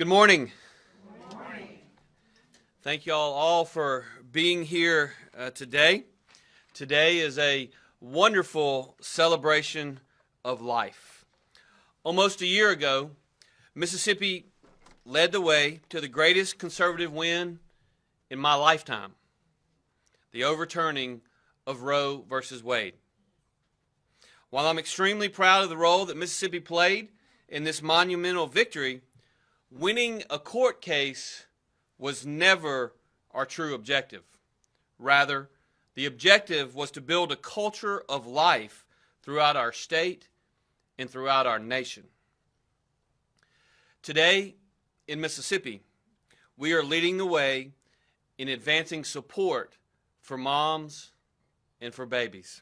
Good morning. Good morning. Thank you all for being here today. Today is a wonderful celebration of life. Almost a year ago, Mississippi led the way to the greatest conservative win in my lifetime, the overturning of Roe versus Wade. While I'm extremely proud of the role that Mississippi played in this monumental victory, winning a court case was never our true objective. Rather, the objective was to build a culture of life throughout our state and throughout our nation. Today, in Mississippi, we are leading the way in advancing support for moms and for babies.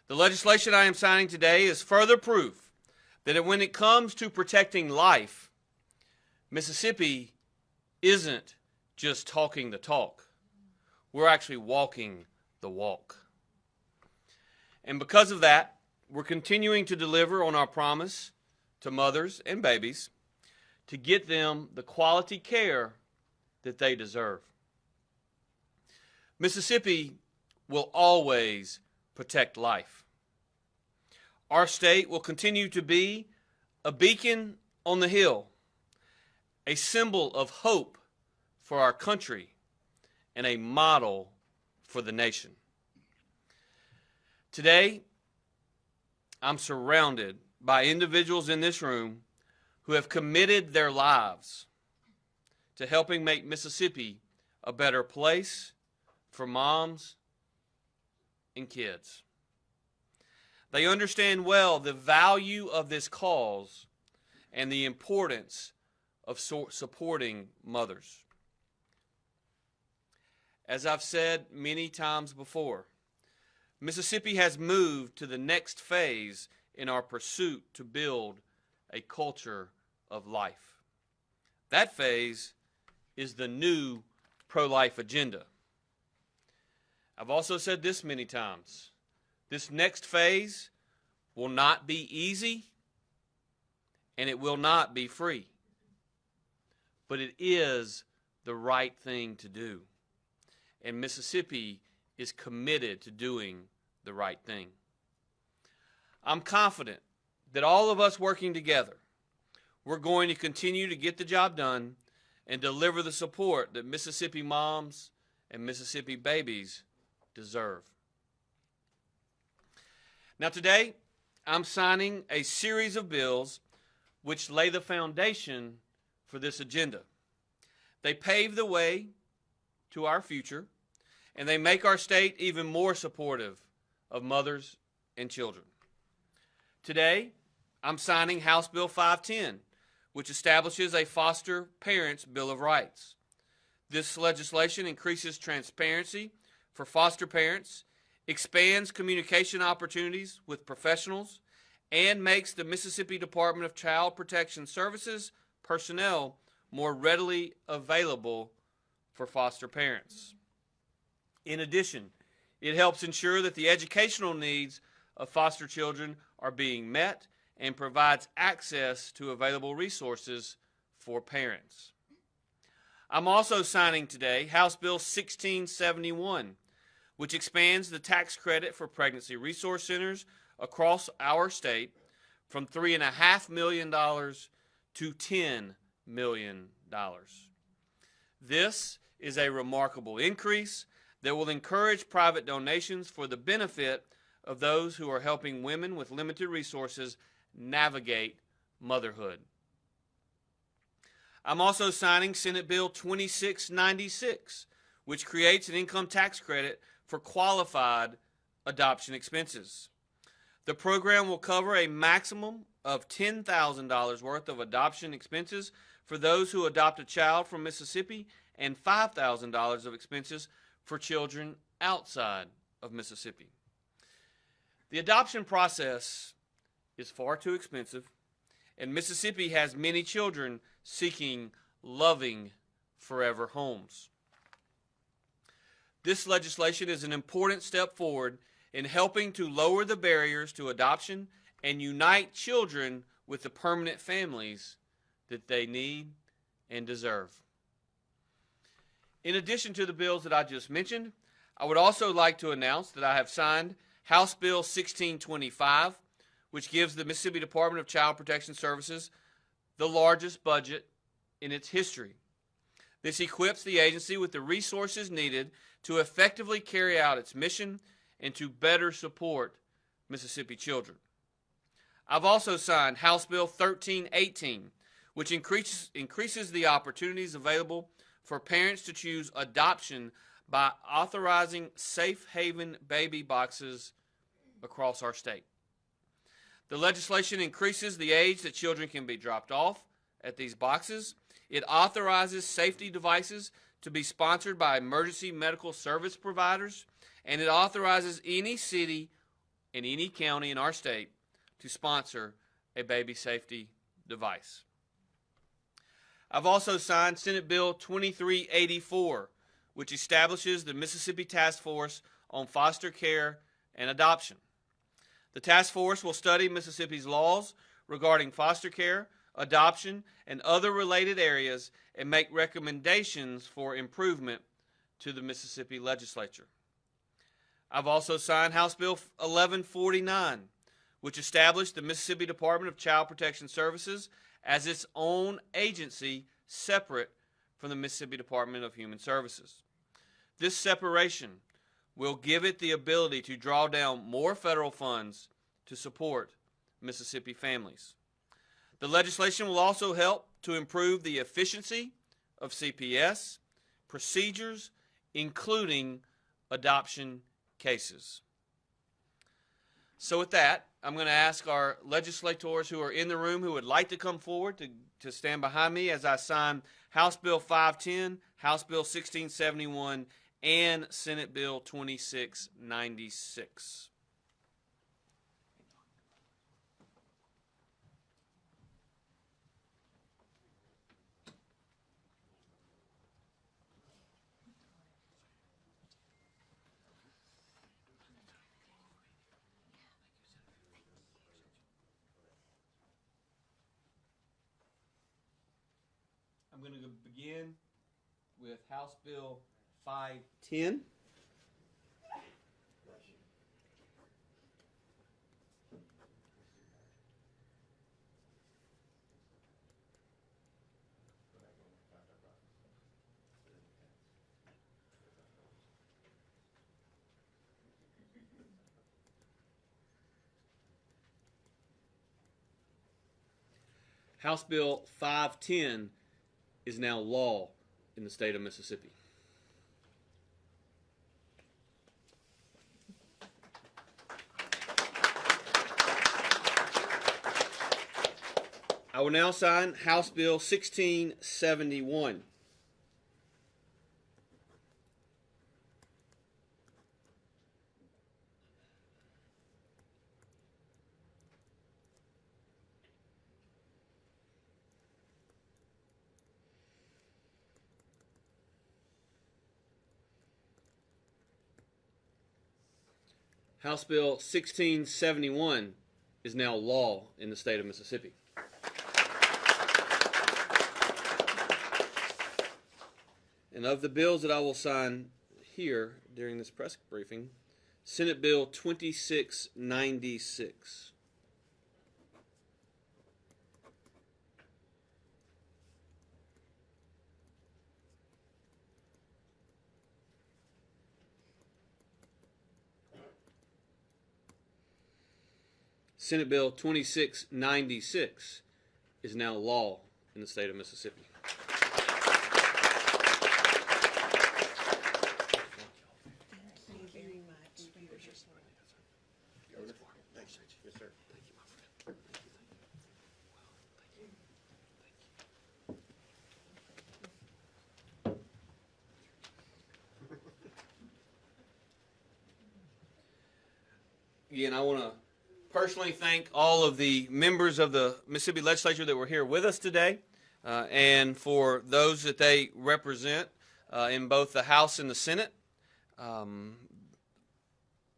The legislation I am signing today is further proof that when it comes to protecting life, Mississippi isn't just talking the talk. We're actually walking the walk. And because of that, we're continuing to deliver on our promise to mothers and babies to get them the quality care that they deserve. Mississippi will always protect life. Our state will continue to be a beacon on the hill, a symbol of hope for our country, and a model for the nation. Today, I'm surrounded by individuals in this room who have committed their lives to helping make Mississippi a better place for moms and kids. They understand well the value of this cause and the importance of supporting mothers. As I've said many times before, Mississippi has moved to the next phase in our pursuit to build a culture of life. That phase is the new pro-life agenda. I've also said this many times. This next phase will not be easy and it will not be free. But it is the right thing to do. And Mississippi is committed to doing the right thing. I'm confident that all of us working together, we're going to continue to get the job done and deliver the support that Mississippi moms and Mississippi babies deserve. Now today, I'm signing a series of bills which lay the foundation for this agenda. They pave the way to our future, and they make our state even more supportive of mothers and children. Today, I'm signing House Bill 510, which establishes a foster parents' Bill of Rights. This legislation increases transparency for foster parents, expands communication opportunities with professionals, and makes the Mississippi Department of Child Protection Services personnel more readily available for foster parents. In addition, it helps ensure that the educational needs of foster children are being met and provides access to available resources for parents. I'm also signing today House Bill 1671, which expands the tax credit for pregnancy resource centers across our state from $3.5 million to $10 million. This is a remarkable increase that will encourage private donations for the benefit of those who are helping women with limited resources navigate motherhood. I'm also signing Senate Bill 2696, which creates an income tax credit for qualified adoption expenses. The program will cover a maximum of $10,000 worth of adoption expenses for those who adopt a child from Mississippi and $5,000 of expenses for children outside of Mississippi. The adoption process is far too expensive, and Mississippi has many children seeking loving forever homes. This legislation is an important step forward in helping to lower the barriers to adoption and unite children with the permanent families that they need and deserve. In addition to the bills that I just mentioned, I would also like to announce that I have signed House Bill 1625, which gives the Mississippi Department of Child Protection Services the largest budget in its history. This equips the agency with the resources needed to effectively carry out its mission and to better support Mississippi children. I've also signed House Bill 1318, which increases the opportunities available for parents to choose adoption by authorizing safe haven baby boxes across our state. The legislation increases the age that children can be dropped off at these boxes. It authorizes safety devices to be sponsored by emergency medical service providers, and it authorizes any city and any county in our state to sponsor a baby safety device. I've also signed Senate Bill 2384, which establishes the Mississippi Task Force on Foster Care and Adoption. The task force will study Mississippi's laws regarding foster care, adoption, and other related areas and make recommendations for improvement to the Mississippi legislature. I've also signed House Bill 1149, which established the Mississippi Department of Child Protection Services as its own agency separate from the Mississippi Department of Human Services. This separation will give it the ability to draw down more federal funds to support Mississippi families. The legislation will also help to improve the efficiency of CPS procedures, including adoption cases. So with that, I'm going to ask our legislators who are in the room who would like to come forward to stand behind me as I sign House Bill 510, House Bill 1671, and Senate Bill 2696. I'm going to begin with House Bill 510. House Bill 510 is now law in the state of Mississippi. I will now sign House Bill 1671. House Bill 1671 is now law in the state of Mississippi. And of the bills that I will sign here during this press briefing, Senate Bill 2696. Senate Bill 2696 is now law in the state of Mississippi. Thank you very much. Thanks. Yes, sir. Thank you, my friend. Again, I want to personally thank all of the members of the Mississippi Legislature that were here with us today, and for those that they represent in both the House and the Senate.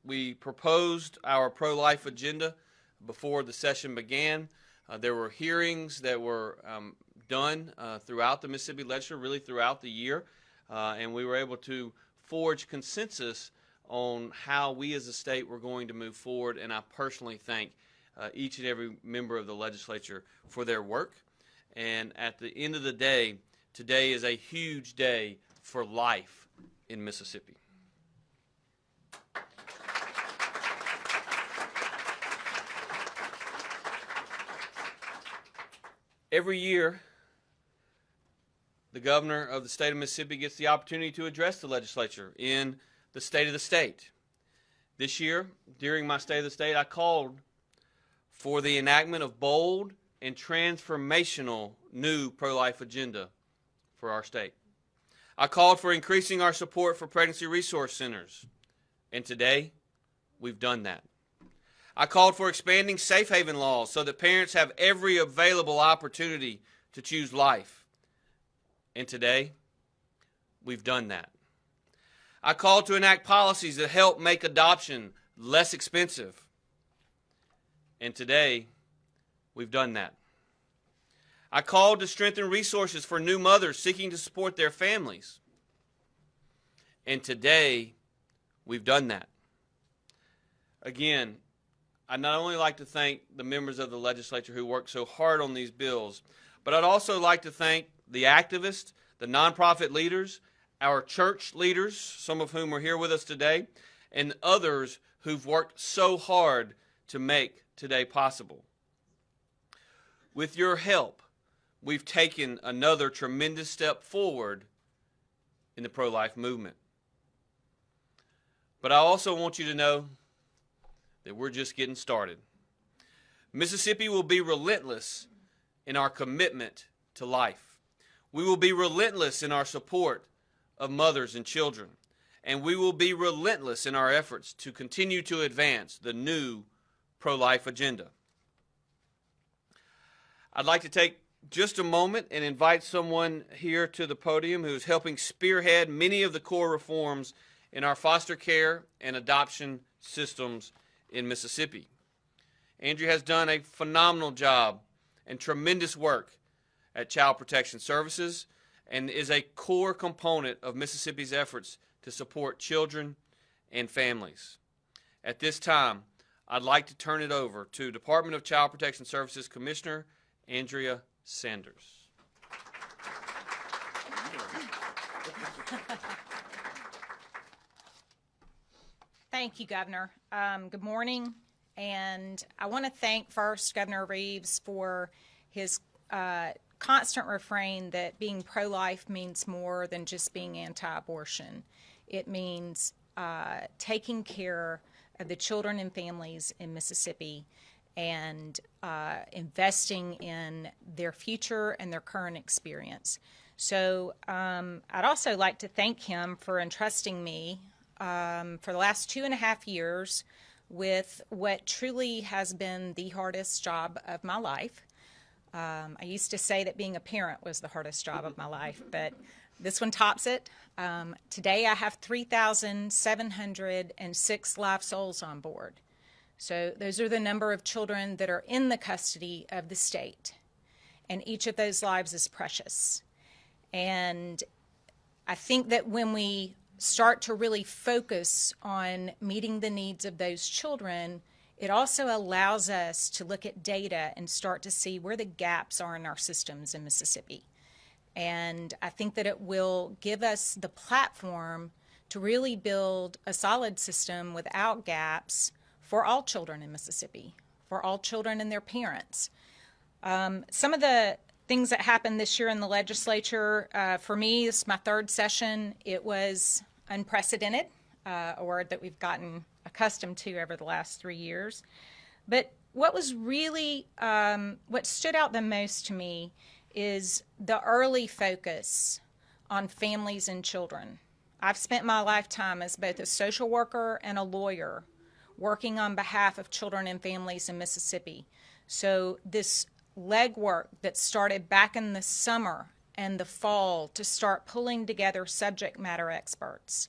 We proposed our pro-life agenda before the session began. There were hearings that were done throughout the Mississippi legislature, really throughout the year, and we were able to forge consensus on how we as a state were going to move forward, and I personally thank each and every member of the legislature for their work. And at the end of the day, today is a huge day for life in Mississippi. Every year, the governor of the state of Mississippi gets the opportunity to address the legislature in the State of the State. This year, during my State of the State, I called for the enactment of bold and transformational new pro-life agenda for our state. I called for increasing our support for pregnancy resource centers, and today, we've done that. I called for expanding safe haven laws so that parents have every available opportunity to choose life. And today, we've done that. I called to enact policies that help make adoption less expensive. And today, we've done that. I called to strengthen resources for new mothers seeking to support their families. And today, we've done that. Again, I'd not only like to thank the members of the legislature who worked so hard on these bills, but I'd also like to thank the activists, the nonprofit leaders, our church leaders, some of whom are here with us today, and others who've worked so hard to make today possible. With your help, we've taken another tremendous step forward in the pro-life movement. But I also want you to know that we're just getting started. Mississippi will be relentless in our commitment to life. We will be relentless in our support of mothers and children. And we will be relentless in our efforts to continue to advance the new pro-life agenda. I'd like to take just a moment and invite someone here to the podium who's helping spearhead many of the core reforms in our foster care and adoption systems in Mississippi. Andrea has done a phenomenal job and tremendous work at Child Protection Services and is a core component of Mississippi's efforts to support children and families. At this time, I'd like to turn it over to Department of Child Protection Services Commissioner Andrea Sanders. Thank you, Governor. Good morning, and I want to thank first Governor Reeves for his constant refrain that being pro-life means more than just being anti-abortion. It means taking care of the children and families in Mississippi and investing in their future and their current experience. So I'd also like to thank him for entrusting me for the last 2.5 years with what truly has been the hardest job of my life. I used to say that being a parent was the hardest job of my life, but this one tops it. Today I have 3,706 live souls on board. So those are the number of children that are in the custody of the state. And each of those lives is precious. And I think that when we start to really focus on meeting the needs of those children, it also allows us to look at data and start to see where the gaps are in our systems in Mississippi. And I think that it will give us the platform to really build a solid system without gaps for all children in Mississippi, for all children and their parents. Some of the things that happened this year in the legislature, for me, this is my third session. It was unprecedented, a word that we've gotten accustomed to over the last 3 years. But what was really, what stood out the most to me is the early focus on families and children. I've spent my lifetime as both a social worker and a lawyer working on behalf of children and families in Mississippi. So this legwork that started back in the summer and the fall to start pulling together subject matter experts,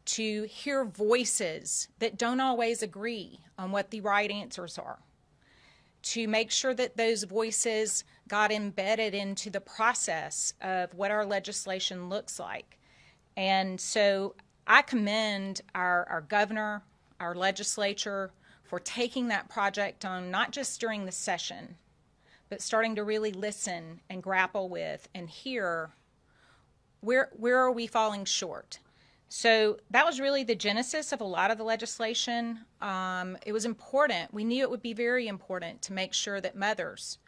to hear voices that don't always agree on what the right answers are, to make sure that those voices got embedded into the process of what our legislation looks like. And so I commend our governor, our legislature, for taking that project on, not just during the session, but starting to really listen and grapple with and hear where are we falling short. So that was really the genesis of a lot of the legislation. It was important. We knew it would be very important to make sure that mothers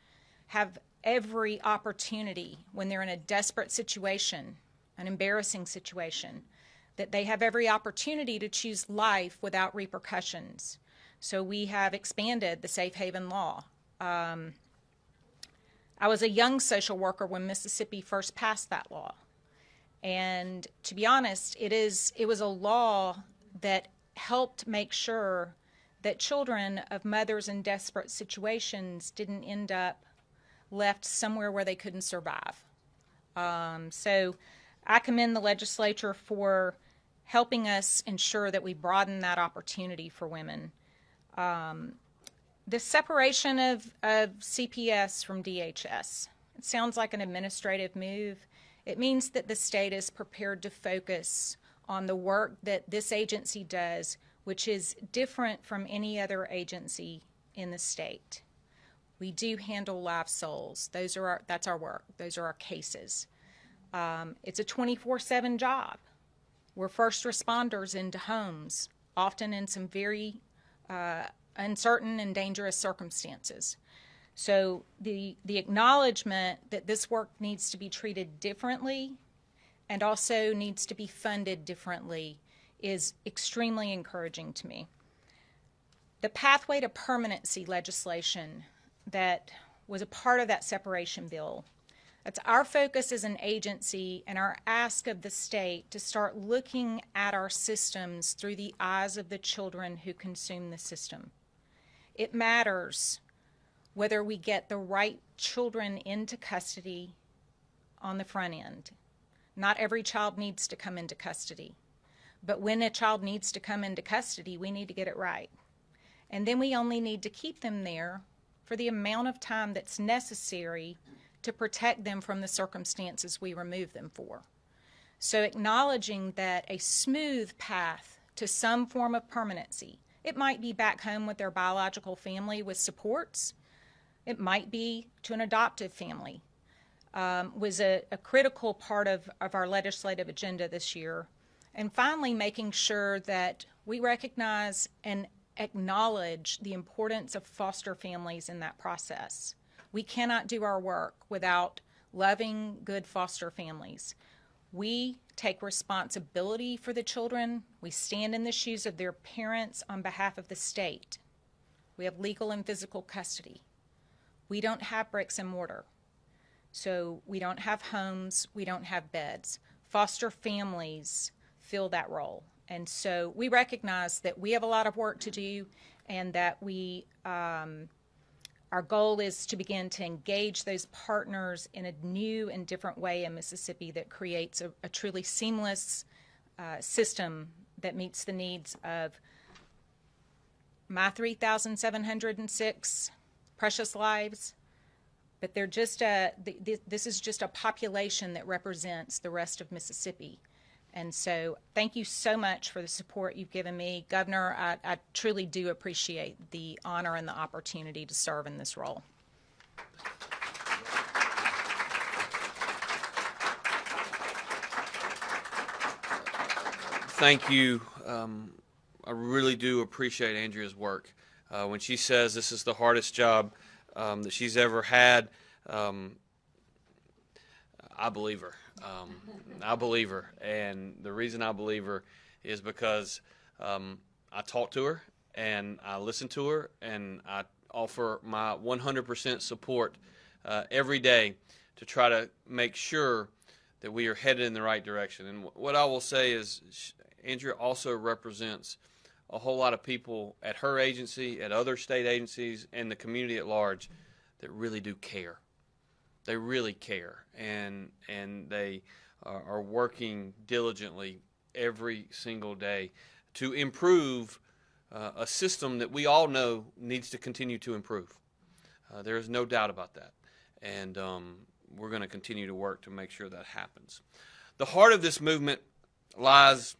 have every opportunity when they're in a desperate situation, an embarrassing situation, that they have every opportunity to choose life without repercussions. So we have expanded the safe haven law. I was a young social worker when Mississippi first passed that law. And to be honest, it was a law that helped make sure that children of mothers in desperate situations didn't end up left somewhere where they couldn't survive. So I commend the legislature for helping us ensure that we broaden that opportunity for women. The separation of CPS from DHS, it sounds like an administrative move. It means that the state is prepared to focus on the work that this agency does, which is different from any other agency in the state. We do handle live souls. That's our work. Those are our cases. It's a 24/7 job. We're first responders into homes, often in some very uncertain and dangerous circumstances. So the acknowledgement that this work needs to be treated differently and also needs to be funded differently is extremely encouraging to me. The pathway to permanency legislation that was a part of that separation bill, that's our focus as an agency and our ask of the state to start looking at our systems through the eyes of the children who consume the system. It matters whether we get the right children into custody on the front end. Not every child needs to come into custody. But when a child needs to come into custody, we need to get it right. And then we only need to keep them there for the amount of time that's necessary to protect them from the circumstances we remove them for. So acknowledging that a smooth path to some form of permanency, it might be back home with their biological family with supports, it might be to an adoptive family, was a critical part of our legislative agenda this year. And finally, making sure that we recognize and acknowledge the importance of foster families in that process. We cannot do our work without loving, good foster families. We take responsibility for the children. We stand in the shoes of their parents on behalf of the state. We have legal and physical custody. We don't have bricks and mortar. So we don't have homes, we don't have beds. Foster families fill that role. And so we recognize that we have a lot of work to do and that our goal is to begin to engage those partners in a new and different way in Mississippi that creates a truly seamless system that meets the needs of my 3,706 precious lives, but they're just this is just a population that represents the rest of Mississippi. And so thank you so much for the support you've given me. Governor, I truly do appreciate the honor and the opportunity to serve in this role. Thank you. I really do appreciate Andrea's work. When she says this is the hardest job that she's ever had, I believe her. I believe her, and the reason I believe her is because I talk to her and I listen to her and I offer my 100% support every day to try to make sure that we are headed in the right direction. And what I will say is Andrea also represents a whole lot of people at her agency, at other state agencies, and the community at large that really do care. They really care, and they are working diligently every single day to improve a system that we all know needs to continue to improve. There is no doubt about that. and we're going to continue to work to make sure that happens. The heart of this movement lies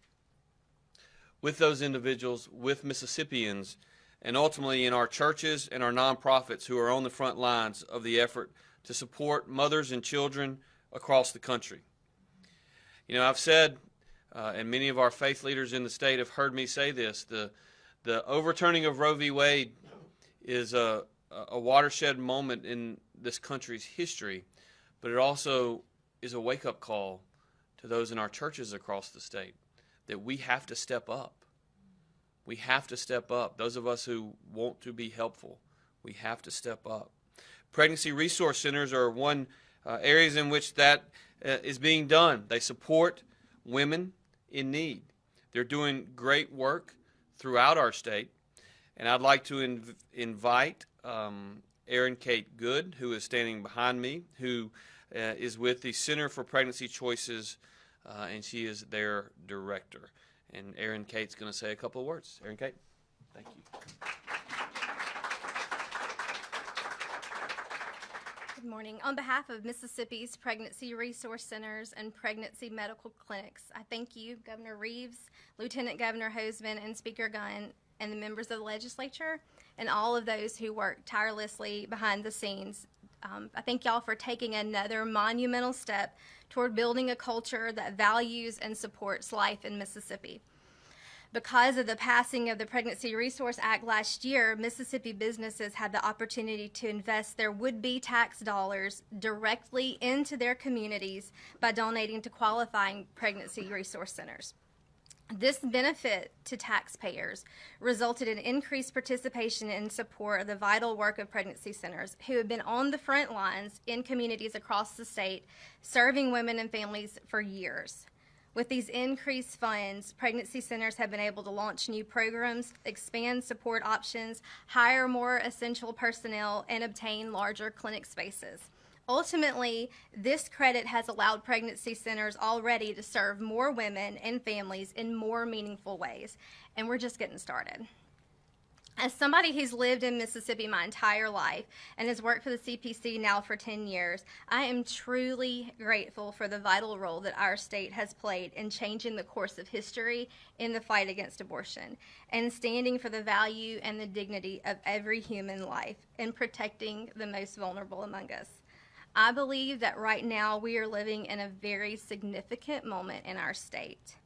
with those individuals, with Mississippians, and ultimately in our churches and our nonprofits who are on the front lines of the effort to support mothers and children across the country. You know, I've said, and many of our faith leaders in the state have heard me say this, the overturning of Roe v. Wade is a watershed moment in this country's history, but it also is a wake-up call to those in our churches across the state that we have to step up. We have to step up. Those of us who want to be helpful, we have to step up. Pregnancy resource centers are one areas in which that is being done. They support women in need. They're doing great work throughout our state. And I'd like to invite Erin Kate Good, who is standing behind me, who is with the Center for Pregnancy Choices, and she is their director. And Erin Kate's going to say a couple of words. Erin Kate, thank you. Good morning. On behalf of Mississippi's Pregnancy Resource Centers and Pregnancy Medical Clinics, I thank you, Governor Reeves, Lieutenant Governor Hoseman, and Speaker Gunn, and the members of the legislature, and all of those who work tirelessly behind the scenes. I thank y'all for taking another monumental step toward building a culture that values and supports life in Mississippi. Because of the passing of the Pregnancy Resource Act last year, Mississippi businesses had the opportunity to invest their would-be tax dollars directly into their communities by donating to qualifying pregnancy resource centers. This benefit to taxpayers resulted in increased participation and support of the vital work of pregnancy centers, who have been on the front lines in communities across the state, serving women and families for years. With these increased funds, pregnancy centers have been able to launch new programs, expand support options, hire more essential personnel, and obtain larger clinic spaces. Ultimately, this credit has allowed pregnancy centers already to serve more women and families in more meaningful ways, and we're just getting started. As somebody who's lived in Mississippi my entire life and has worked for the CPC now for 10 years, I am truly grateful for the vital role that our state has played in changing the course of history in the fight against abortion and standing for the value and the dignity of every human life and protecting the most vulnerable among us. I believe that right now we are living in a very significant moment in our state.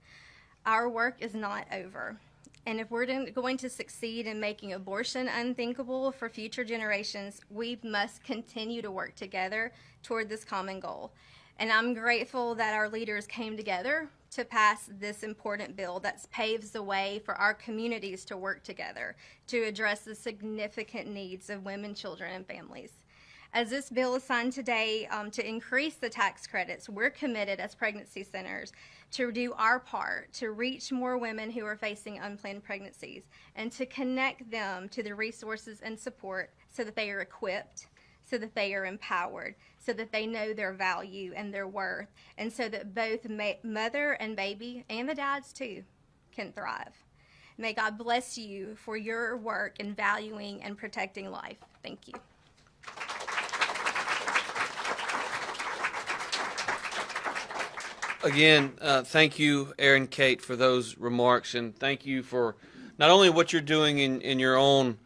Our work is not over. And if we're going to succeed in making abortion unthinkable for future generations, we must continue to work together toward this common goal. And I'm grateful that our leaders came together to pass this important bill that paves the way for our communities to work together to address the significant needs of women, children, and families. As this bill is signed today to increase the tax credits, we're committed as pregnancy centers to do our part to reach more women who are facing unplanned pregnancies and to connect them to the resources and support so that they are equipped, so that they are empowered, so that they know their value and their worth, and so that both mother and baby, and the dads too, can thrive. May God bless you for your work in valuing and protecting life. Thank you. Again, thank you, Erin Kate, for those remarks, and thank you for not only what you're doing in your own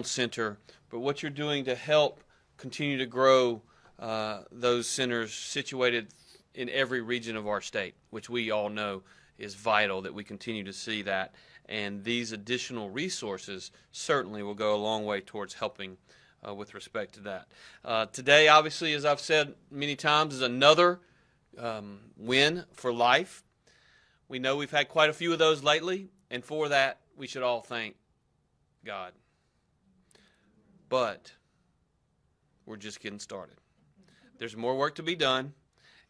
center, but what you're doing to help continue to grow those centers situated in every region of our state, which we all know is vital that we continue to see that. And these additional resources certainly will go a long way towards helping with respect to that. Today, obviously, as I've said many times, is another win for life. We know we've had quite a few of those lately, and for that we should all thank God. But we're just getting started. There's more work to be done,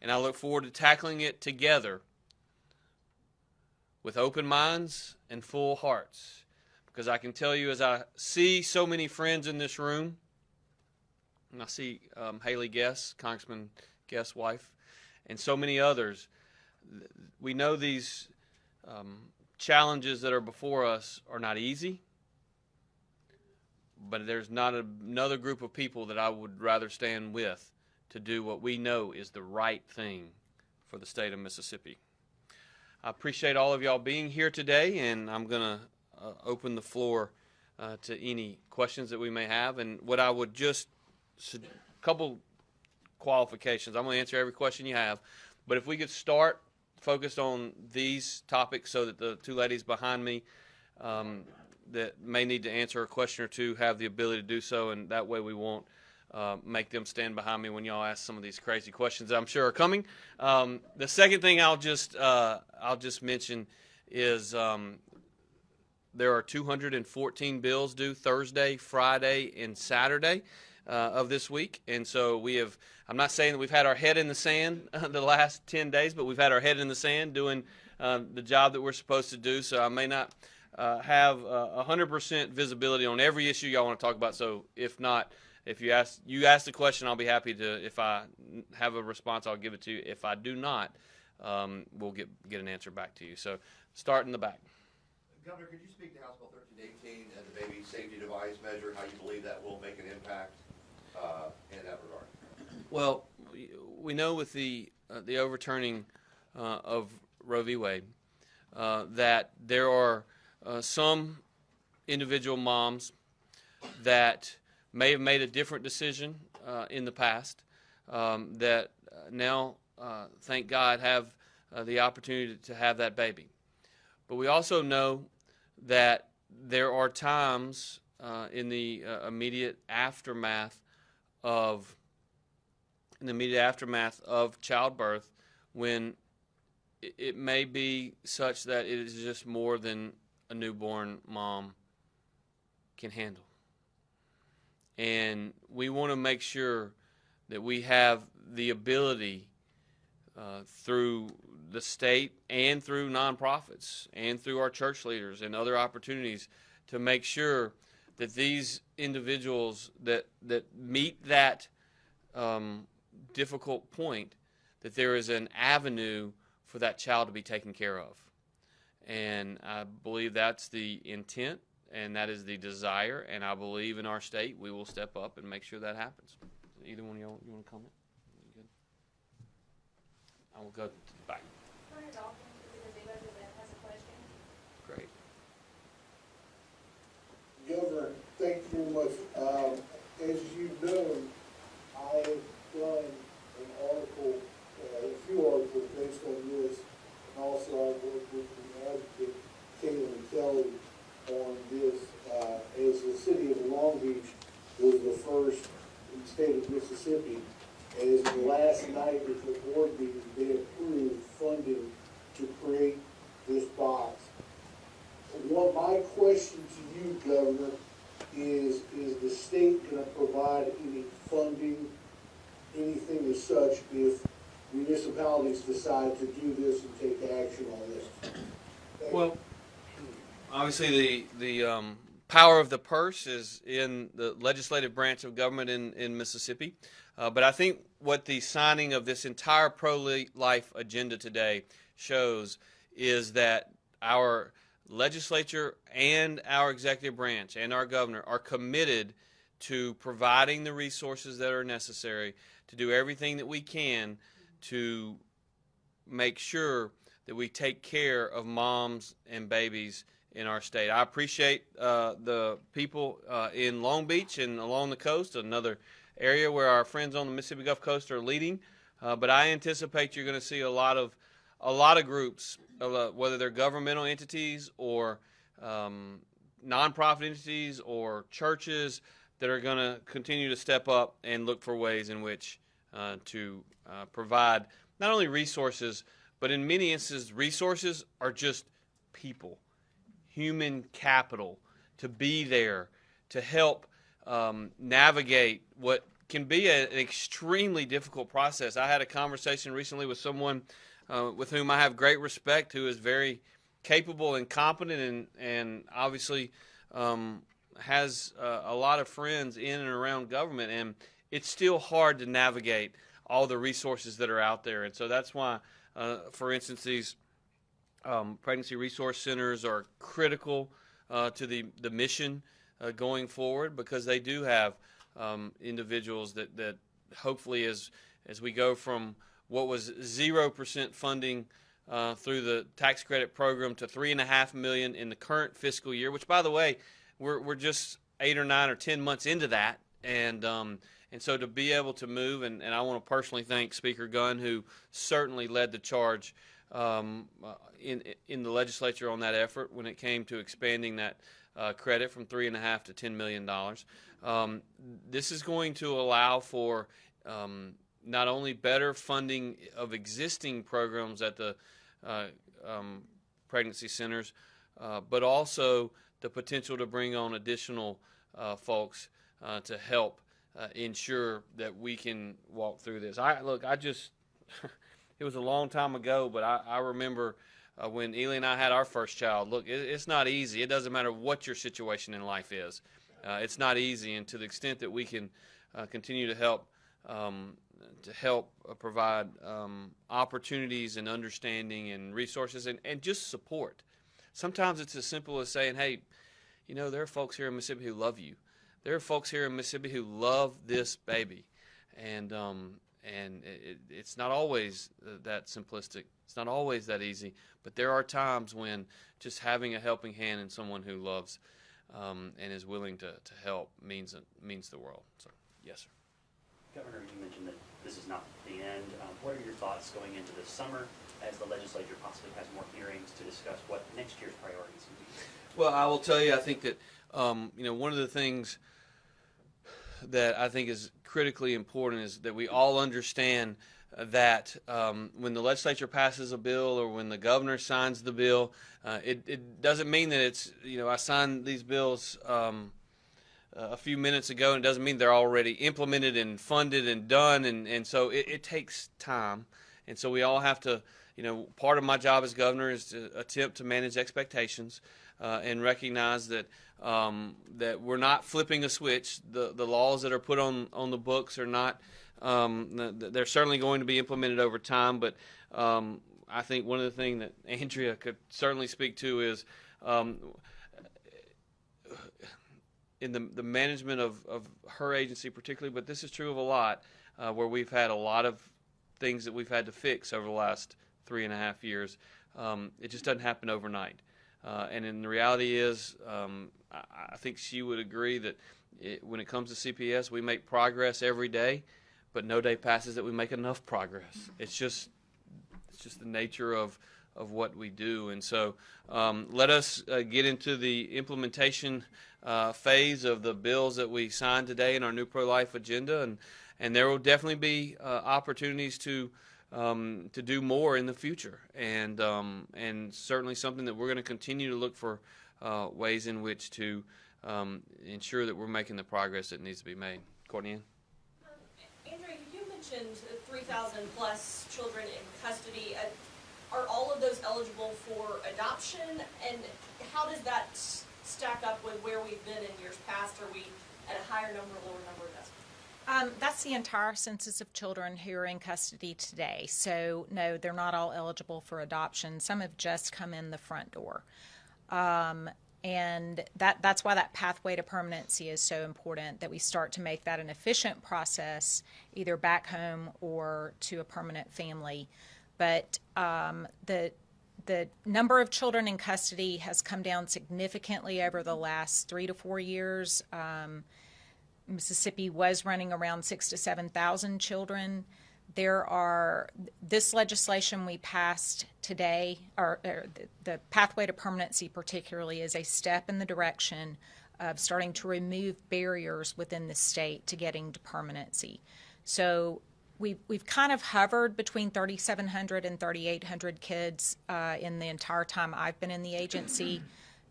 and I look forward to tackling it together with open minds and full hearts, because I can tell you, as I see so many friends in this room, and I see Haley Guess, Congressman Guess' wife, and so many others, we know these challenges that are before us are not easy, but there's not another group of people that I would rather stand with to do what we know is the right thing for the state of Mississippi. I appreciate all of y'all being here today, and I'm going to open the floor to any questions that we may have. And what I would just, a couple qualifications. I'm going to answer every question you have, but if we could start focused on these topics so that the two ladies behind me that may need to answer a question or two have the ability to do so, and that way we won't make them stand behind me when y'all ask some of these crazy questions that I'm sure are coming. The second thing I'll just mention is there are 214 bills due Thursday, Friday, and Saturday of this week, and so we have. I'm not saying that we've had our head in the sand the last 10 days, but we've had our head in the sand doing the job that we're supposed to do. So I may not have 100% visibility on every issue y'all want to talk about. So if not, if you ask the question, I'll be happy to. If I have a response, I'll give it to you. If I do not, we'll get an answer back to you. So start in the back. Governor, could you speak to House Bill 1318 and the baby safety device measure, how you believe that will make an impact in that regard? Well, we know with the overturning of Roe v. Wade that there are some individual moms that may have made a different decision in the past that now, thank God, have the opportunity to have that baby. But we also know that there are times in the immediate aftermath of childbirth when it may be such that it is just more than a newborn mom can handle. And we want to make sure that we have the ability through the state and through nonprofits and through our church leaders and other opportunities to make sure that these individuals that meet that difficult point, that there is an avenue for that child to be taken care of. And I believe that's the intent and that is the desire, and I believe in our state we will step up and make sure that happens. Either one of y'all, you want to comment? You good? I will go to the back. Great. Governor, thank you very much. As you know, I have done an article, a few articles based on this, and also I've worked with the advocate, Caitlin Kelly, on this, as the city of Long Beach was the first in the state of Mississippi. As the last night at the board meeting, they approved funding to create this box. What my question to you, Governor, is the state going to provide any funding, anything as such, if municipalities decide to do this and take action on this? Well, obviously the power of the purse is in the legislative branch of government in Mississippi. But I think what the signing of this entire pro-life agenda today shows is that our legislature and our executive branch and our governor are committed to providing the resources that are necessary to do everything that we can to make sure that we take care of moms and babies in our state. I appreciate the people in Long Beach and along the coast, another area where our friends on the Mississippi Gulf Coast are leading. But I anticipate you're going to see a lot of groups, whether they're governmental entities or nonprofit entities or churches, that are going to continue to step up and look for ways in which to provide not only resources, but in many instances, resources are just people, human capital, to be there to help navigate what can be an extremely difficult process. I had a conversation recently with someone with whom I have great respect, who is very capable and competent and obviously has a lot of friends in and around government, and it's still hard to navigate all the resources that are out there. And so that's why, for instance, these pregnancy resource centers are critical to the mission going forward, because they do have individuals that hopefully as we go from what was 0% funding through the tax credit program to $3.5 million in the current fiscal year, which, by the way, we're just 8 or 9 or 10 months into that, and so to be able to move, and I want to personally thank Speaker Gunn, who certainly led the charge in the legislature on that effort when it came to expanding that credit from $3.5 to $10 million. This is going to allow for not only better funding of existing programs at the pregnancy centers, but also the potential to bring on additional folks to help ensure that we can walk through this. It was a long time ago, but I remember when Ely and I had our first child. Look, it's not easy. It doesn't matter what your situation in life is. It's not easy, and to the extent that we can continue to help provide opportunities and understanding and resources and just support. Sometimes it's as simple as saying, hey, there are folks here in Mississippi who love you. There are folks here in Mississippi who love this baby, and it's not always that simplistic. It's not always that easy, but there are times when just having a helping hand and someone who loves and is willing to help means the world. So, yes, sir. Governor, you mentioned that this is not the end. What are your thoughts going into this summer as the legislature possibly has more hearings to discuss what next year's priorities will be? Well, I will tell you, I think that one of the things that I think is critically important is that we all understand that when the legislature passes a bill or when the governor signs the bill, it doesn't mean that it's, I signed these bills a few minutes ago, and it doesn't mean they're already implemented and funded and done, and so it takes time. And so we all have to, part of my job as governor is to attempt to manage expectations and recognize that that we're not flipping a switch. The laws that are put on the books are not, they're certainly going to be implemented over time, but I think one of the things that Andrea could certainly speak to is in the management of her agency particularly, but this is true of a lot, where we've had a lot of things that we've had to fix over the last 3.5 years. It just doesn't happen overnight. And in the reality is, I think she would agree that when it comes to CPS, we make progress every day, but no day passes that we make enough progress. It's just the nature of what we do. And so let us get into the implementation phase of the bills that we signed today in our new pro-life agenda, and there will definitely be opportunities to do more in the future, and certainly something that we're going to continue to look for ways in which to ensure that we're making the progress that needs to be made. Courtney Ann? Andrea, you mentioned 3,000 plus children in custody. Are all of those eligible for adoption, and how does that stack up with where we've been in years past? Are we at a higher number, lower number? That's the entire census of children who are in custody today. So, no, they're not all eligible for adoption. Some have just come in the front door. And that's why that pathway to permanency is so important, that we start to make that an efficient process, either back home or to a permanent family. But the number of children in custody has come down significantly over the last 3 to 4 years. Mississippi was running around 6,000 to 7,000 children. This legislation we passed today, or the pathway to permanency particularly, is a step in the direction of starting to remove barriers within the state to getting to permanency. So we've kind of hovered between 3,700 and 3,800 kids in the entire time I've been in the agency,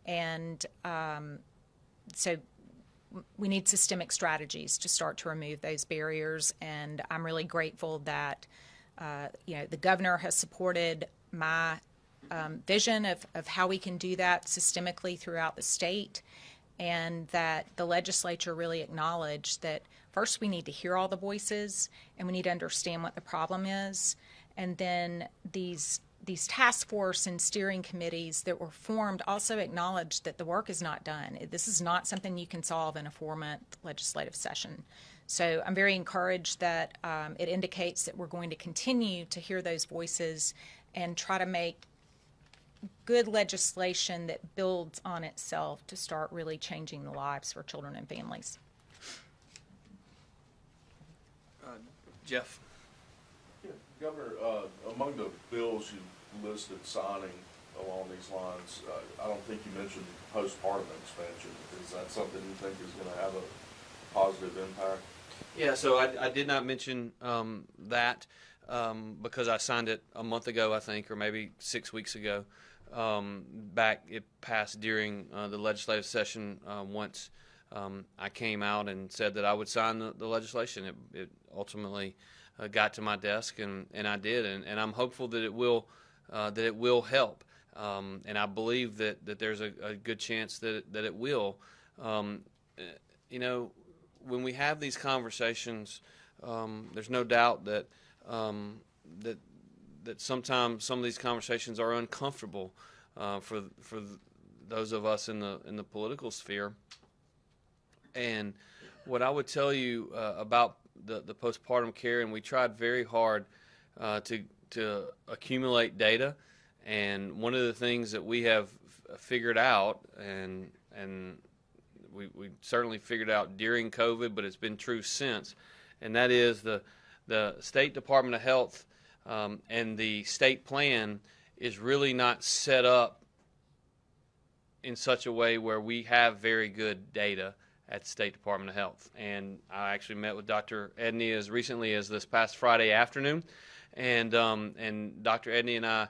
and so we need systemic strategies to start to remove those barriers, and I'm really grateful that the governor has supported my vision of how we can do that systemically throughout the state, and that the legislature really acknowledged that first we need to hear all the voices and we need to understand what the problem is, and then these these task force and steering committees that were formed also acknowledged that the work is not done. This is not something you can solve in a 4-month legislative session. So I'm very encouraged that it indicates that we're going to continue to hear those voices and try to make good legislation that builds on itself to start really changing the lives for children and families. Jeff. Yeah, Governor, among the bills you listed signing along these lines, I don't think you mentioned postpartum expansion. Is that something you think is going to have a positive impact? Yeah, so I did not mention that because I signed it a month ago, I think, or maybe 6 weeks ago. Back, it passed during the legislative session once I came out and said that I would sign the legislation. It ultimately got to my desk, and I did, and I'm hopeful that it will help, and I believe that there's a good chance that it will. You know, when we have these conversations, there's no doubt that that sometimes some of these conversations are uncomfortable for those of us in the political sphere. And what I would tell you about the postpartum care, and we tried very hard to accumulate data, and one of the things that we have figured out, and we certainly figured out during COVID, but it's been true since, and that is the State Department of Health and the state plan is really not set up in such a way where we have very good data at the State Department of Health. And I actually met with Dr. Edney as recently as this past Friday afternoon, and Dr. Edney and I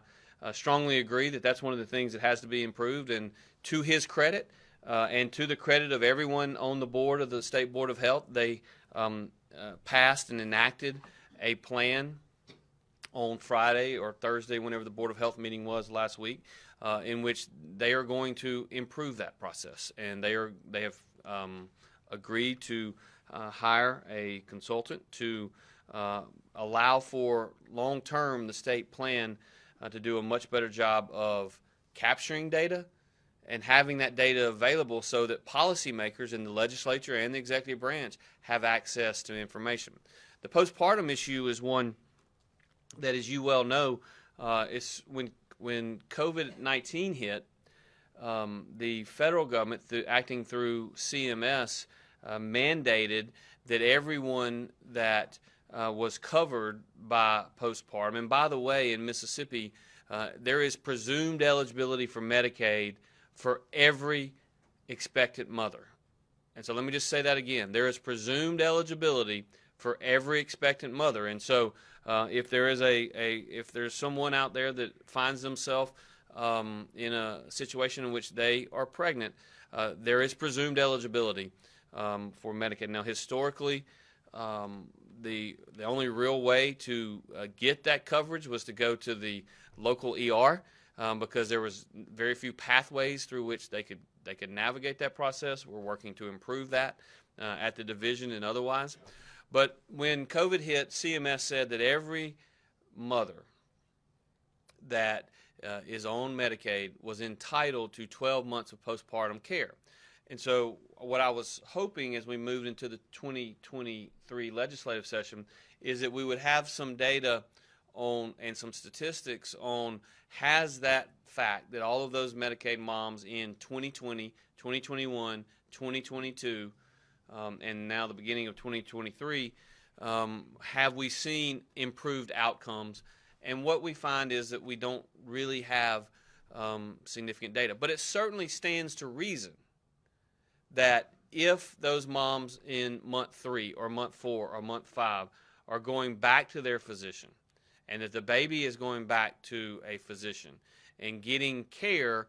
strongly agree that that's one of the things that has to be improved. And to his credit, and to the credit of everyone on the board of the State Board of Health, they passed and enacted a plan on Friday or Thursday, whenever the Board of Health meeting was last week, in which they are going to improve that process. And they have agreed to hire a consultant to allow for long-term the state plan to do a much better job of capturing data and having that data available so that policymakers in the legislature and the executive branch have access to information. The postpartum issue is one that, as you well know, it's when COVID-19 hit, the federal government, acting through CMS, mandated that everyone that was covered by postpartum, and by the way, in Mississippi, there is presumed eligibility for Medicaid for every expectant mother. And so let me just say that again. There is presumed eligibility for every expectant mother. And so if there is if there's someone out there that finds themselves in a situation in which they are pregnant, there is presumed eligibility for Medicaid. Now, historically, the only real way to get that coverage was to go to the local ER because there was very few pathways through which they could navigate that process. We're working to improve that at the division and otherwise. But when COVID hit, CMS said that every mother that is on Medicaid was entitled to 12 months of postpartum care. And so what I was hoping as we moved into the 2023 legislative session is that we would have some data on and some statistics on has that fact that all of those Medicaid moms in 2020, 2021, 2022, and now the beginning of 2023, have we seen improved outcomes? And what we find is that we don't really have significant data. But it certainly stands to reason that if those moms in month 3 or month 4 or month 5 are going back to their physician, and that the baby is going back to a physician and getting care,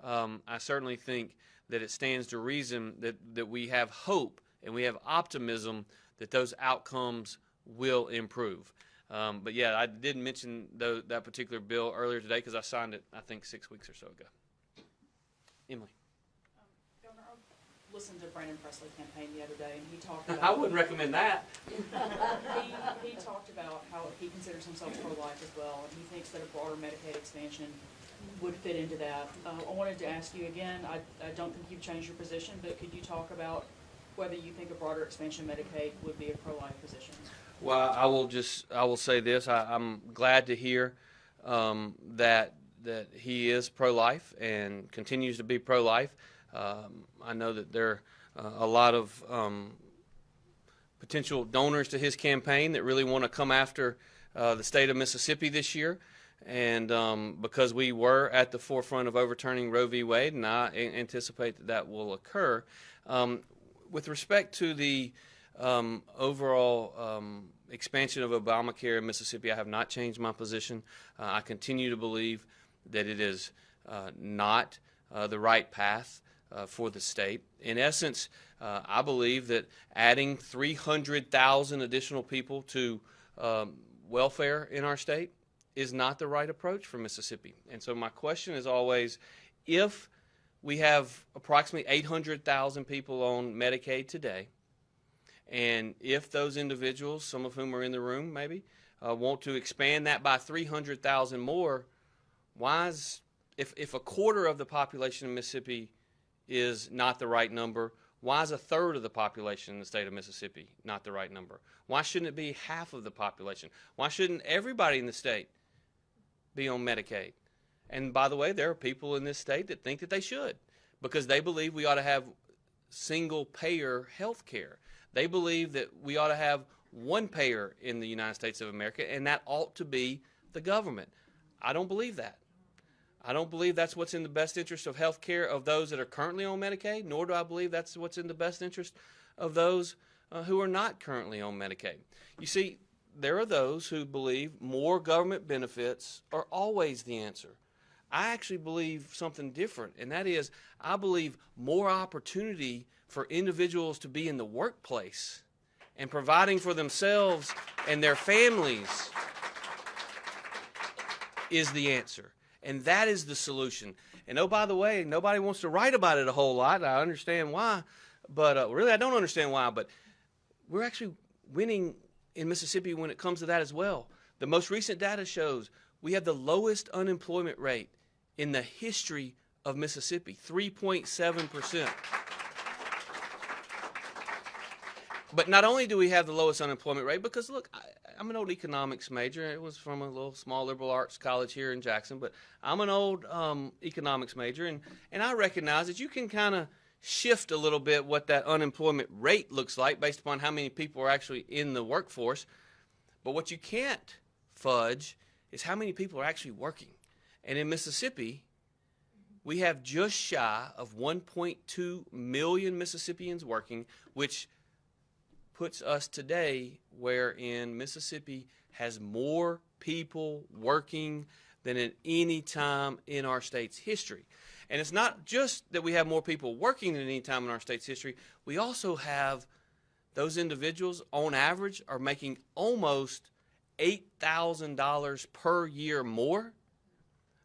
I certainly think that it stands to reason that we have hope and we have optimism that those outcomes will improve. But yeah, I did mention that particular bill earlier today because I signed it, I think, 6 weeks or so ago. Emily. Governor, listened to Brandon Presley campaign the other day, and he talked about. I wouldn't recommend that. He talked about how he considers himself pro-life as well, and he thinks that a broader Medicaid expansion would fit into that. I wanted to ask you again, I don't think you've changed your position, but could you talk about whether you think a broader expansion of Medicaid would be a pro-life position? Well, I will say this. I'm glad to hear that he is pro-life and continues to be pro-life. I know that there are a lot of potential donors to his campaign that really want to come after the state of Mississippi this year. And because we were at the forefront of overturning Roe v. Wade, and I anticipate that that will occur. With respect to the overall expansion of Obamacare in Mississippi, I have not changed my position. I continue to believe that it is not the right path for the state. In essence, I believe that adding 300,000 additional people to welfare in our state is not the right approach for Mississippi. And so my question is always, if we have approximately 800,000 people on Medicaid today, and if those individuals, some of whom are in the room maybe, want to expand that by 300,000 more, why is, if a quarter of the population of Mississippi is not the right number, why is a third of the population in the state of Mississippi not the right number? Why shouldn't it be half of the population? Why shouldn't everybody in the state be on Medicaid? And by the way, there are people in this state that think that they should, because they believe we ought to have single-payer health care. They believe that we ought to have one payer in the United States of America, and that ought to be the government. I don't believe that. I don't believe that's what's in the best interest of health care of those that are currently on Medicaid, nor do I believe that's what's in the best interest of those who are not currently on Medicaid. You see, there are those who believe more government benefits are always the answer. I actually believe something different, and that is I believe more opportunity for individuals to be in the workplace and providing for themselves and their families is the answer. And that is the solution. And oh, by the way, nobody wants to write about it a whole lot. I understand why, but really I don't understand why. But we're actually winning in Mississippi when it comes to that as well. The most recent data shows we have the lowest unemployment rate in the history of Mississippi, 3.7%. But not only do we have the lowest unemployment rate, because look, I'm an old economics major. It was from a little small liberal arts college here in Jackson, but I'm an old economics major, and I recognize that you can kind of shift a little bit what that unemployment rate looks like based upon how many people are actually in the workforce. But what you can't fudge is how many people are actually working. And in Mississippi, we have just shy of 1.2 million Mississippians working, which puts us today wherein Mississippi has more people working than at any time in our state's history. And it's not just that we have more people working than any time in our state's history. We also have those individuals, on average, are making almost $8,000 per year more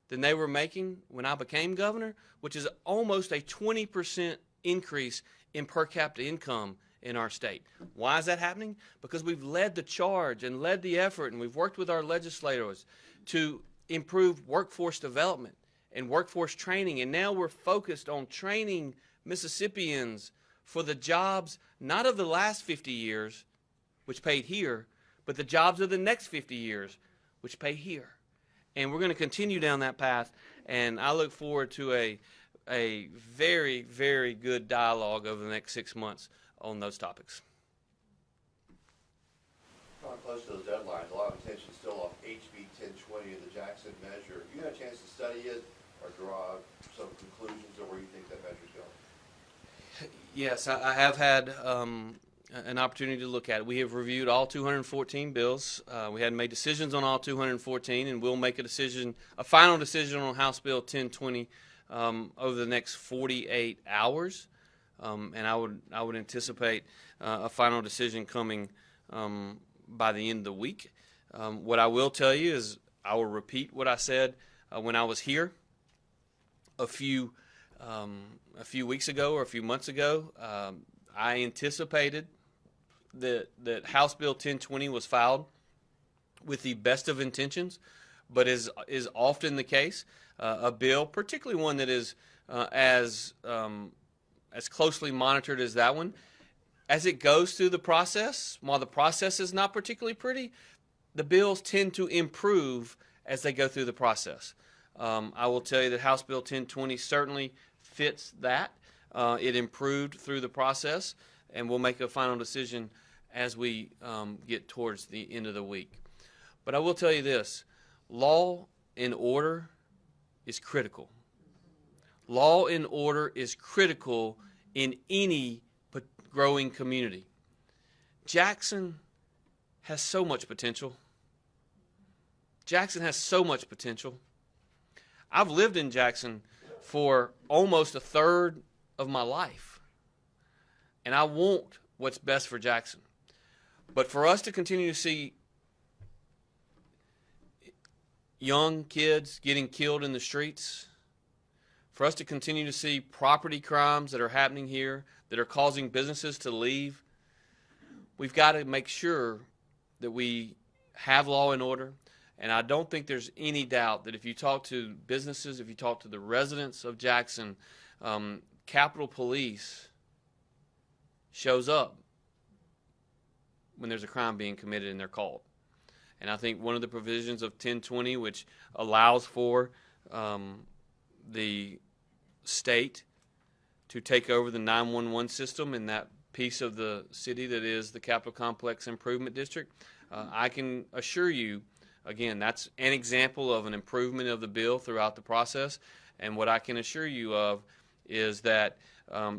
than they were making when I became governor, which is almost a 20% increase in per capita income in our state. Why is that happening? Because we've led the charge and led the effort, and we've worked with our legislators to improve workforce development and workforce training, and now we're focused on training Mississippians for the jobs not of the last 50 years, which paid here, but the jobs of the next 50 years, which pay here. And we're going to continue down that path, and I look forward to a very, very good dialogue over the next 6 months on those topics. Coming close to those deadlines, a lot of attention still off HB 1020 and the Jackson measure. Have you had a chance to study it or draw some conclusions of where you think that measure's going? Yes, I have had an opportunity to look at it. We have reviewed all 214 bills. We hadn't made decisions on all 214, and we'll make a final decision on House Bill 1020 over the next 48 hours. And I would anticipate a final decision coming by the end of the week. What I will tell you is I will repeat what I said when I was here a few a few weeks ago or a few months ago, I anticipated that House Bill 1020 was filed with the best of intentions, but is often the case, a bill, particularly one that is as closely monitored as that one, as it goes through the process, while the process is not particularly pretty, the bills tend to improve as they go through the process. I will tell you that House Bill 1020 certainly fits that. It improved through the process, and we'll make a final decision as we get towards the end of the week. But I will tell you this, law and order is critical. Law and order is critical in any growing community. Jackson has so much potential. Jackson has so much potential. I've lived in Jackson for almost a third of my life, and I want what's best for Jackson. But for us to continue to see young kids getting killed in the streets, for us to continue to see property crimes that are happening here that are causing businesses to leave, we've got to make sure that we have law and order. And I don't think there's any doubt that if you talk to businesses, if you talk to the residents of Jackson, Capitol Police shows up when there's a crime being committed and they're called. And I think one of the provisions of 1020, which allows for the state to take over the 911 system in that piece of the city that is the Capitol Complex Improvement District, I can assure you, again, that's an example of an improvement of the bill throughout the process. And what I can assure you of is that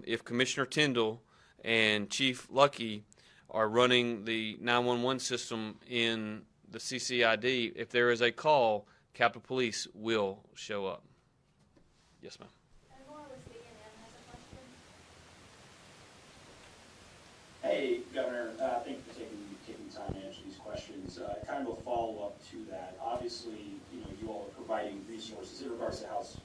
if Commissioner Tyndall and Chief Lucky are running the 911 system in the CCID, if there is a call, Capitol Police will show up. Yes, ma'am. Hey, Governor, thank you for taking the time to answer these questions. Kind of a follow-up to that. Obviously, you all are providing resources in regards to House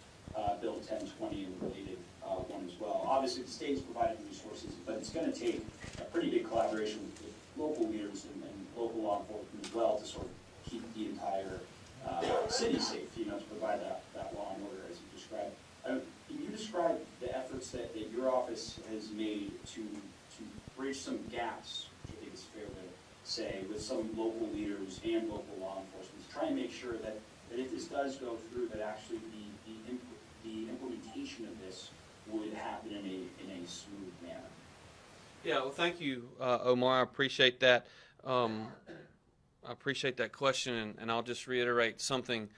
Bill 1020 and related one as well. Obviously, the state is providing resources, but it's going to take a pretty big collaboration with local leaders and local law enforcement as well to sort of keep the entire city safe, to provide that law and order as you described. Can you describe the efforts that your office has made to bridge some gaps, which I think is fair to say, with some local leaders and local law enforcement, to try and make sure that if this does go through, that actually the implementation of this would happen in a smooth manner? Yeah, well, thank you, Omar. I appreciate that. I appreciate that question, and I'll just reiterate something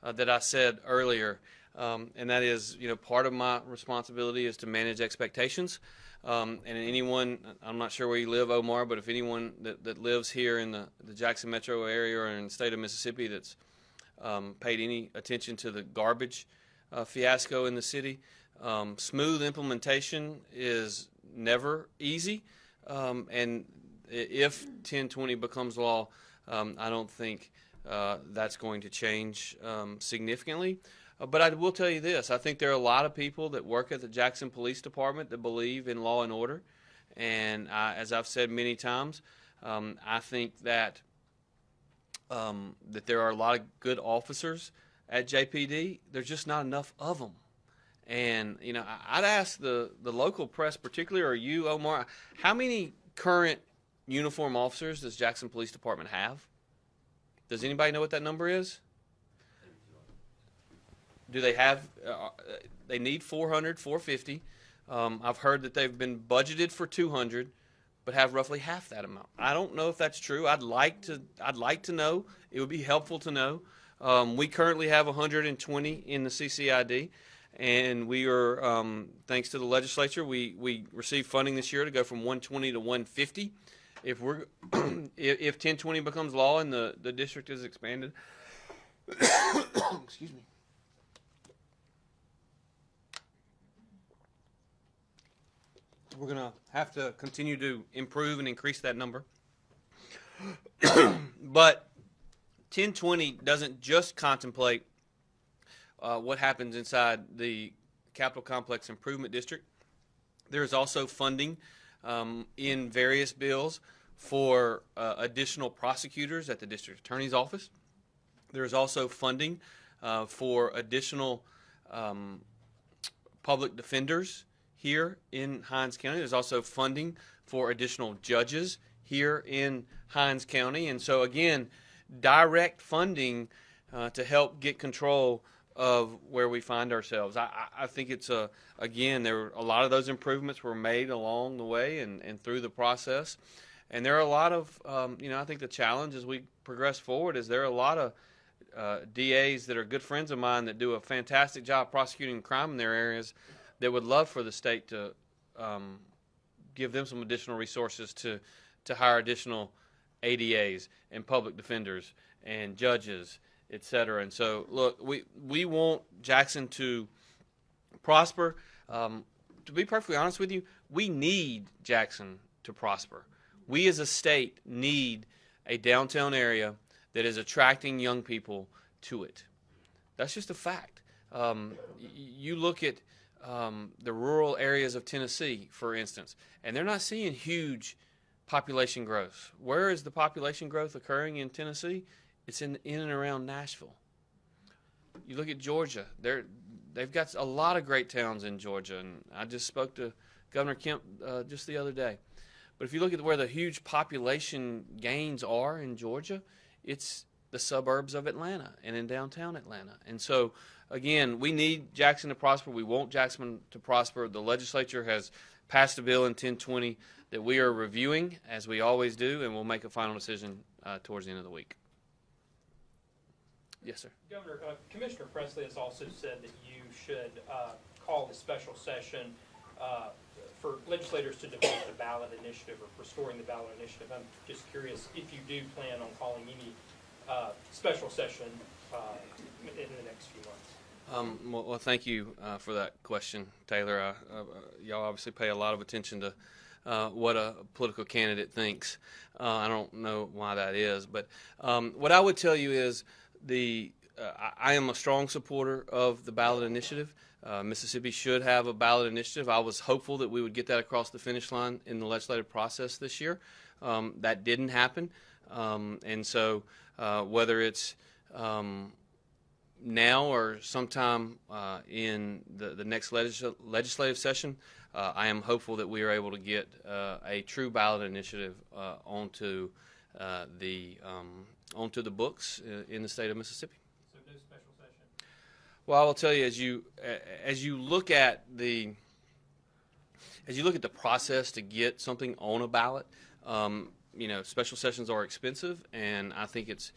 that I said earlier, and that is, part of my responsibility is to manage expectations. And anyone, I'm not sure where you live, Omar, but if anyone that lives here in the Jackson metro area or in the state of Mississippi that's paid any attention to the garbage fiasco in the city, smooth implementation is never easy. And if 1020 becomes law, I don't think that's going to change significantly. But I will tell you this, I think there are a lot of people that work at the Jackson Police Department that believe in law and order. And as I've said many times, I think that that there are a lot of good officers at JPD. There's just not enough of them. And, I'd ask the local press, particularly, or you, Omar, how many current uniform officers does Jackson Police Department have? Does anybody know what that number is? Do they have, they need 400, 450. I've heard that they've been budgeted for 200, but have roughly half that amount. I don't know if that's true. I'd like to know. It would be helpful to know. We currently have 120 in the CCID, and we are, thanks to the legislature, we received funding this year to go from 120 to 150. If 1020 becomes law and the district is expanded, excuse me. We're going to have to continue to improve and increase that number. But 1020 doesn't just contemplate what happens inside the Capital Complex Improvement District. There is also funding in various bills for additional prosecutors at the district attorney's office. There is also funding for additional public defenders here in Hinds County. There's also funding for additional judges here in Hinds County. And so, again, direct funding to help get control of where we find ourselves. I think it's again, there were a lot of those improvements were made along the way and through the process. And there are a lot of, I think the challenge as we progress forward is there are a lot of DAs that are good friends of mine that do a fantastic job prosecuting crime in their areas that would love for the state to give them some additional resources to hire additional ADAs and public defenders and judges, et cetera. And so, look, we want Jackson to prosper. To be perfectly honest with you, we need Jackson to prosper. We as a state need a downtown area that is attracting young people to it. That's just a fact. You look at the rural areas of Tennessee, for instance, and they're not seeing huge population growth. Where is the population growth occurring in Tennessee? It's in and around Nashville. You look at Georgia. They've got a lot of great towns in Georgia, and I just spoke to Governor Kemp just the other day. But if you look at where the huge population gains are in Georgia, it's the suburbs of Atlanta and in downtown Atlanta. And so, again, we need Jackson to prosper. We want Jackson to prosper. The legislature has passed a bill in 1020 that we are reviewing, as we always do, and we'll make a final decision towards the end of the week. Yes, sir. Governor, Commissioner Presley has also said that you should call a special session for legislators to debate the ballot initiative or restoring the ballot initiative. I'm just curious if you do plan on calling any special session in the next few months. Well, thank you for that question, Taylor. Y'all obviously pay a lot of attention to what a political candidate thinks. I don't know why that is, but what I would tell you is I am a strong supporter of the ballot initiative. Mississippi should have a ballot initiative. I was hopeful that we would get that across the finish line in the legislative process this year. That didn't happen. And so whether it's now or sometime in the next legislative session, I am hopeful that we are able to get a true ballot initiative onto the books in the state of Mississippi. So no special session? Well, I will tell you, as you look at the process to get something on a ballot, special sessions are expensive, and I think it's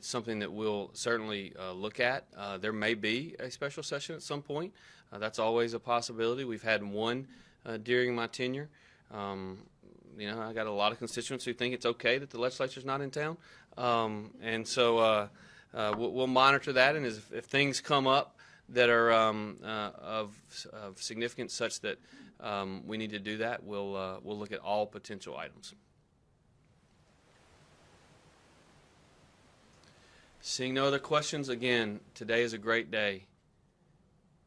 something that we'll certainly look at. There may be a special session at some point. That's always a possibility. We've had one during my tenure. I got a lot of constituents who think it's okay that the legislature's not in town, and so we'll monitor that. And if things come up that are of significance such that we need to do that, we'll look at all potential items. Seeing no other questions, again, today is a great day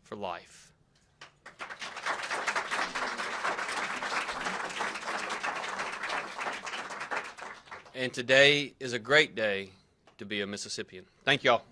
for life. And today is a great day to be a Mississippian. Thank you all.